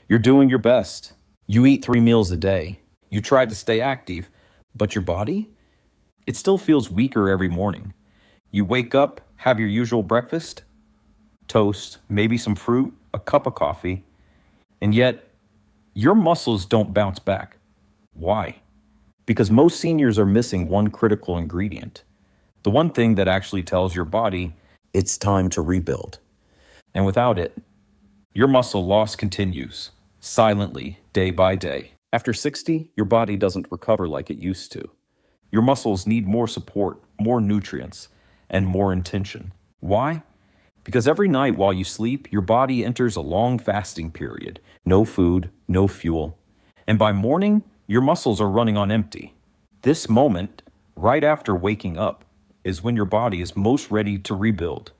You're doing your best. You eat 3 meals a day. You try to stay active, but your body, it still feels weaker every morning. You wake up, have your usual breakfast, toast, maybe some fruit, a cup of coffee, and yet your muscles don't bounce back. Why? Because most seniors are missing one critical ingredient. The one thing that actually tells your body it's time to rebuild. And without it, your muscle loss continues, silently, day by day. After 60, your body doesn't recover like it used to. Your muscles need more support, more nutrients, and more intention. Why? Because every night while you sleep, your body enters a long fasting period. No food, no fuel. And by morning, your muscles are running on empty. This moment, right after waking up, is when your body is most ready to rebuild,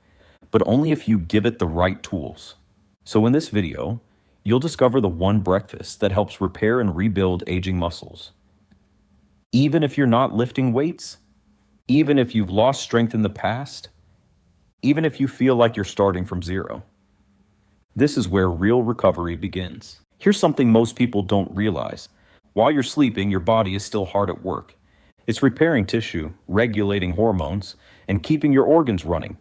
but only if you give it the right tools. So in this video, you'll discover the one breakfast that helps repair and rebuild aging muscles. Even if you're not lifting weights, even if you've lost strength in the past, even if you feel like you're starting from zero. This is where real recovery begins. Here's something most people don't realize. While you're sleeping, your body is still hard at work. It's repairing tissue, regulating hormones, and keeping your organs running.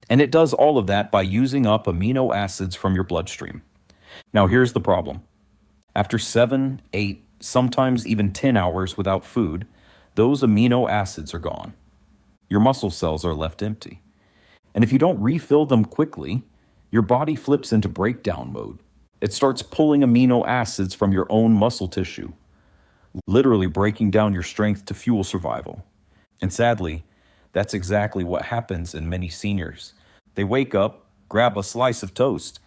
And it does all of that by using up amino acids from your bloodstream. Now here's the problem. After 7, 8, sometimes even 10 hours without food, those amino acids are gone. Your muscle cells are left empty. And if you don't refill them quickly, your body flips into breakdown mode. It starts pulling amino acids from your own muscle tissue, literally breaking down your strength to fuel survival. And sadly, that's exactly what happens in many seniors. They wake up, grab a slice of toast,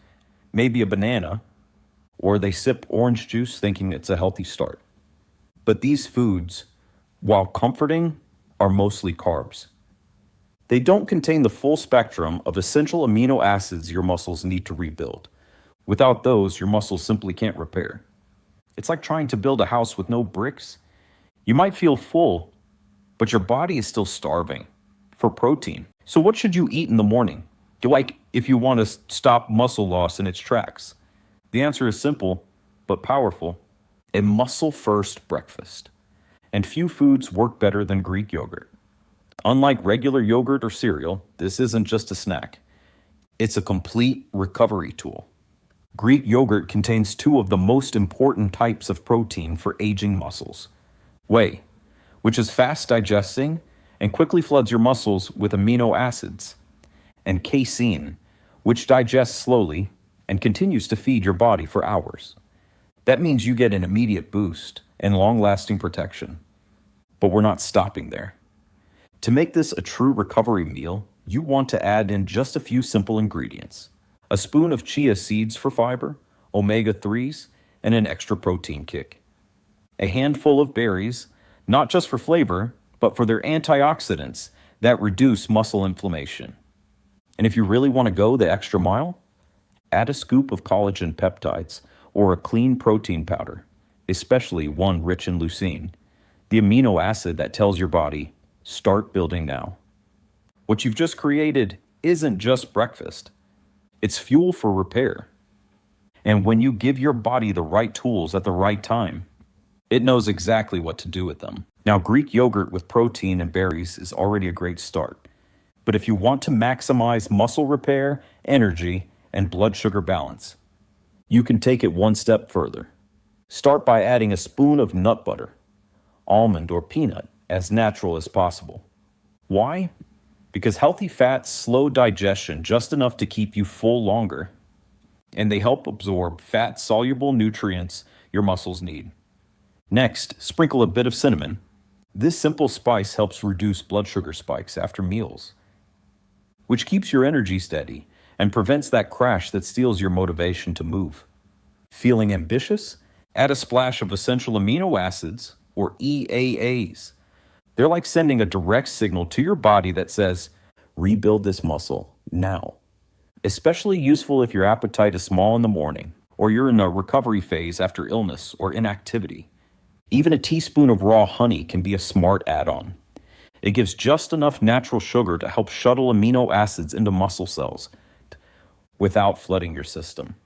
maybe a banana, or they sip orange juice thinking it's a healthy start. But these foods, while comforting, are mostly carbs. They don't contain the full spectrum of essential amino acids your muscles need to rebuild. Without those, your muscles simply can't repair. It's like trying to build a house with no bricks. You might feel full, but your body is still starving for protein. So what should you eat in the morning? Like if you want to stop muscle loss in its tracks? The answer is simple, but powerful. A muscle-first breakfast. And few foods work better than Greek yogurt. Unlike regular yogurt or cereal, this isn't just a snack. It's a complete recovery tool. Greek yogurt contains two of the most important types of protein for aging muscles. Whey, which is fast digesting and quickly floods your muscles with amino acids, and casein, which digests slowly and continues to feed your body for hours. That means you get an immediate boost and long-lasting protection. But we're not stopping there. To make this a true recovery meal, you want to add in just a few simple ingredients. A spoon of chia seeds for fiber, omega-3s, and an extra protein kick. A handful of berries, not just for flavor, but for their antioxidants that reduce muscle inflammation. And if you really want to go the extra mile, add a scoop of collagen peptides or a clean protein powder, especially one rich in leucine, the amino acid that tells your body, start building now. What you've just created isn't just breakfast. It's fuel for repair. And when you give your body the right tools at the right time, it knows exactly what to do with them. Now, Greek yogurt with protein and berries is already a great start. But if you want to maximize muscle repair, energy, and blood sugar balance, you can take it one step further. Start by adding a spoon of nut butter, almond or peanut, as natural as possible. Why? Because healthy fats slow digestion just enough to keep you full longer, and they help absorb fat-soluble nutrients your muscles need. Next, sprinkle a bit of cinnamon. This simple spice helps reduce blood sugar spikes after meals, which keeps your energy steady and prevents that crash that steals your motivation to move. Feeling ambitious? Add a splash of essential amino acids, or EAAs. They're like sending a direct signal to your body that says, rebuild this muscle now. Especially useful if your appetite is small in the morning, or you're in a recovery phase after illness or inactivity. Even a teaspoon of raw honey can be a smart add-on. It gives just enough natural sugar to help shuttle amino acids into muscle cells without flooding your system.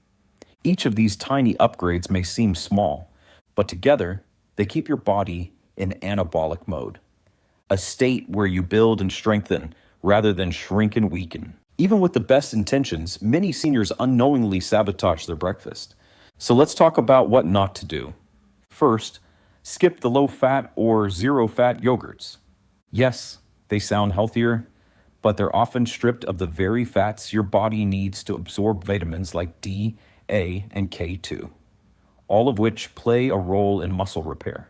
Each of these tiny upgrades may seem small, but together, they keep your body in anabolic mode, a state where you build and strengthen rather than shrink and weaken. Even with the best intentions, many seniors unknowingly sabotage their breakfast. So let's talk about what not to do. First, skip the low-fat or zero-fat yogurts. Yes, they sound healthier, but they're often stripped of the very fats your body needs to absorb vitamins like D, A, and K2, all of which play a role in muscle repair.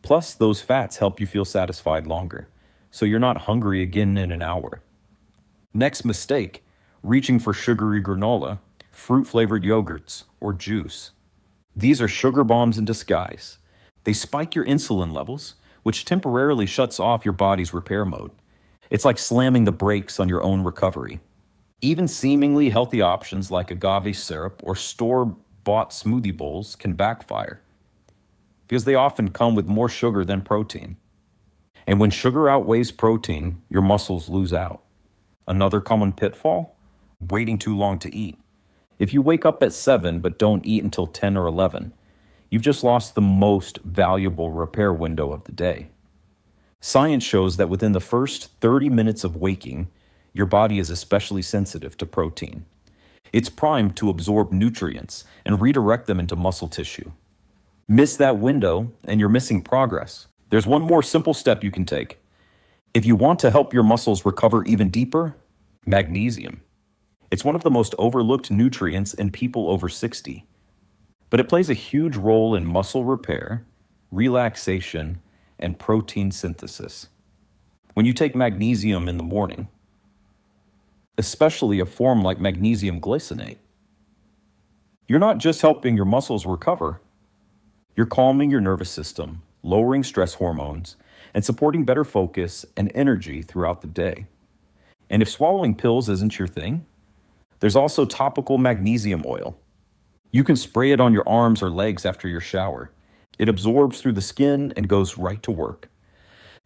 Plus, those fats help you feel satisfied longer, so you're not hungry again in an hour. Next mistake, reaching for sugary granola, fruit-flavored yogurts, or juice. These are sugar bombs in disguise. They spike your insulin levels, which temporarily shuts off your body's repair mode. It's like slamming the brakes on your own recovery. Even seemingly healthy options like agave syrup or store-bought smoothie bowls can backfire, because they often come with more sugar than protein. And when sugar outweighs protein, your muscles lose out. Another common pitfall? Waiting too long to eat. If you wake up at 7 but don't eat until 10 or 11, you've just lost the most valuable repair window of the day. Science shows that within the first 30 minutes of waking, your body is especially sensitive to protein. It's primed to absorb nutrients and redirect them into muscle tissue. Miss that window and you're missing progress. There's one more simple step you can take. If you want to help your muscles recover even deeper, magnesium. It's one of the most overlooked nutrients in people over 60, but it plays a huge role in muscle repair, relaxation, and protein synthesis. When you take magnesium in the morning, especially a form like magnesium glycinate, you're not just helping your muscles recover, you're calming your nervous system, lowering stress hormones, and supporting better focus and energy throughout the day. And if swallowing pills isn't your thing, there's also topical magnesium oil. You can spray it on your arms or legs after your shower. It absorbs through the skin and goes right to work.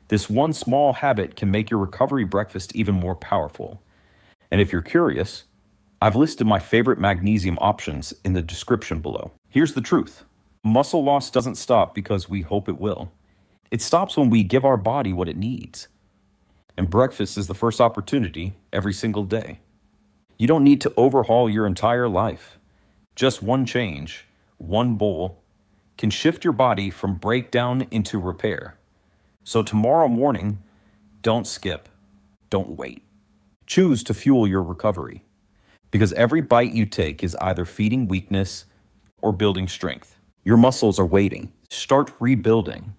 This one small habit can make your recovery breakfast even more powerful. And if you're curious, I've listed my favorite magnesium options in the description below. Here's the truth. Muscle loss doesn't stop because we hope it will. It stops when we give our body what it needs. And breakfast is the first opportunity every single day. You don't need to overhaul your entire life. Just one change, one bowl, can shift your body from breakdown into repair. So tomorrow morning, don't skip, don't wait. Choose to fuel your recovery, because every bite you take is either feeding weakness or building strength. Your muscles are waiting. Start rebuilding.